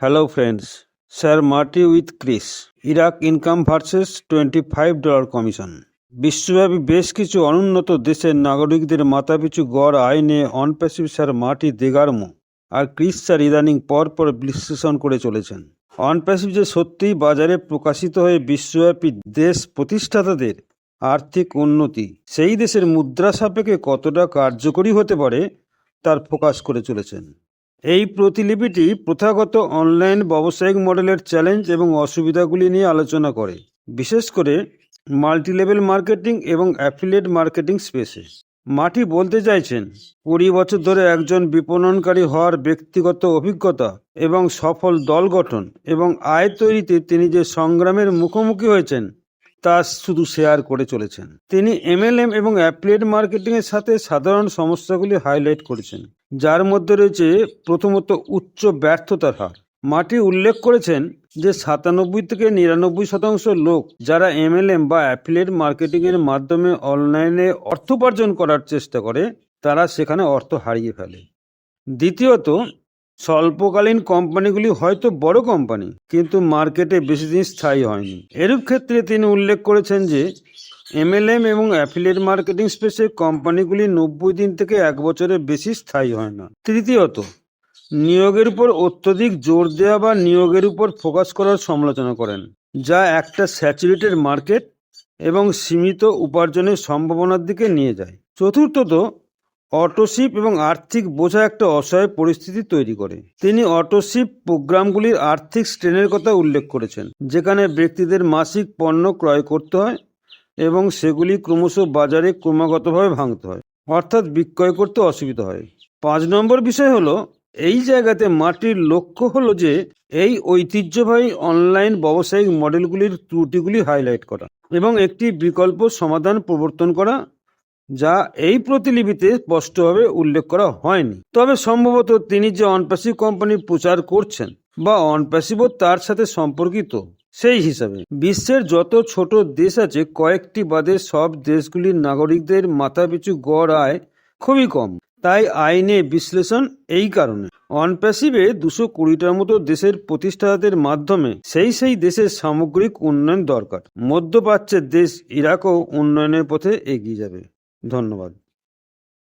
Hello friends, sir মার্টি with Chris. Iraq income versus $25 commission. বিশ্বব্যাপী বেশ কিছু অনুন্নত দেশের নাগরিকদের মাথাপিছু গড় আয় নিয়ে অনপ্যাসিভ স্যার মার্টি দেগারমো আর ক্রিস স্যার ইদানিং পরপর বিশ্লেষণ করে চলেছেন। অনপ্যাসিভ যে সত্যিই বাজারে প্রকাশিত হয়ে বিশ্বব্যাপী দেশ প্রতিষ্ঠাতাদের আর্থিক উন্নতি সেই দেশের মুদ্রা সাপেক্ষে কতটা কার্যকরী হতে পারে তার ফোকাস করে চলেছেন। এই প্রতিলিপিটি প্রথাগত অনলাইন ব্যবসায়িক মডেলের চ্যালেঞ্জ এবং অসুবিধাগুলি নিয়ে আলোচনা করে, বিশেষ করে মাল্টিলেভেল মার্কেটিং এবং অ্যাফিলিয়েট মার্কেটিং স্পেসে। মার্টি বলতে চাইছেন 20 বছর ধরে একজন বিপণনকারী হওয়ার ব্যক্তিগত অভিজ্ঞতা এবং সফল দল গঠন এবং আয় তৈরিতে তিনি যে সংগ্রামের মুখোমুখি হয়েছেন তা শুধু শেয়ার করে চলেছেন। তিনি MLM এবং অ্যাফিলিয়েট মার্কেটিংয়ের সাথে সাধারণ সমস্যাগুলি হাইলাইট করেছেন, যার মধ্যে রয়েছে প্রথমত উচ্চ ব্যর্থতার হার। মার্টি উল্লেখ করেছেন যে 97 থেকে 99% লোক যারা MLM বা অ্যাফিলিয়েট মার্কেটিংয়ের মাধ্যমে অনলাইনে অর্থ উপার্জন করার চেষ্টা করে তারা সেখানে অর্থ হারিয়ে ফেলে। দ্বিতীয়ত, স্বল্পকালীন কোম্পানিগুলি হয়তো বড় কোম্পানি, কিন্তু মার্কেটে বেশি দিন স্থায়ী হয়নি। এরূপ ক্ষেত্রে তিনি উল্লেখ করেছেন যে MLM এবং অ্যাফিলিয়েট মার্কেটিং স্পেসে কোম্পানিগুলি 90 দিন থেকে 1 বছরের বেশি স্থায়ী হয় না। তৃতীয়ত, নিয়োগের উপর অত্যধিক জোর দেওয়া বা নিয়োগের উপর ফোকাস করার সমালোচনা করেন, যা একটা স্যাচুরেটেড মার্কেট এবং সীমিত উপার্জনের সম্ভাবনার দিকে নিয়ে যায়। চতুর্থত, অটোশিপ এবং আর্থিক বোঝা একটা অসহায় পরিস্থিতি তৈরি করে। তিনি অটোশিপ প্রোগ্রামগুলির আর্থিক স্ট্রেনের কথা উল্লেখ করেছেন, যেখানে ব্যক্তিদের মাসিক পণ্য ক্রয় করতে হয় এবং সেগুলি ক্রমশ বাজারে ক্রমাগতভাবে ভাঙতে হয়, অর্থাৎ বিক্রয় করতে অসুবিধা হয়। 5 নম্বর বিষয় হলো, এই জায়গাতে মার্টির লক্ষ্য হলো যে এই ঐতিহ্যবাহী অনলাইন ব্যবসায়িক মডেলগুলির ত্রুটিগুলি হাইলাইট করা এবং একটি বিকল্প সমাধান প্রবর্তন করা, যা এই প্রতিলিপিতে স্পষ্টভাবে উল্লেখ করা হয়নি। তবে সম্ভবত তিনি যে অনপ্যাসিভ কোম্পানি প্রচার করছেন বা অনপ্যাসিভও তার সাথে সম্পর্কিত, সেই হিসাবে বিশ্বের যত ছোট দেশ আছে কয়েকটি বাদে সব দেশগুলির নাগরিকদের মাথাপিছু গড় আয় খুবই কম। তাই আইনে বিশ্লেষণ এই কারণে অনপ্যাসিভে 220টার মতো দেশের প্রতিষ্ঠাতাদের মাধ্যমে সেই দেশের সামগ্রিক উন্নয়ন দরকার। মধ্যপ্রাচ্যের দেশ ইরাকও উন্নয়নের পথে এগিয়ে যাবে। ধন্যবাদ।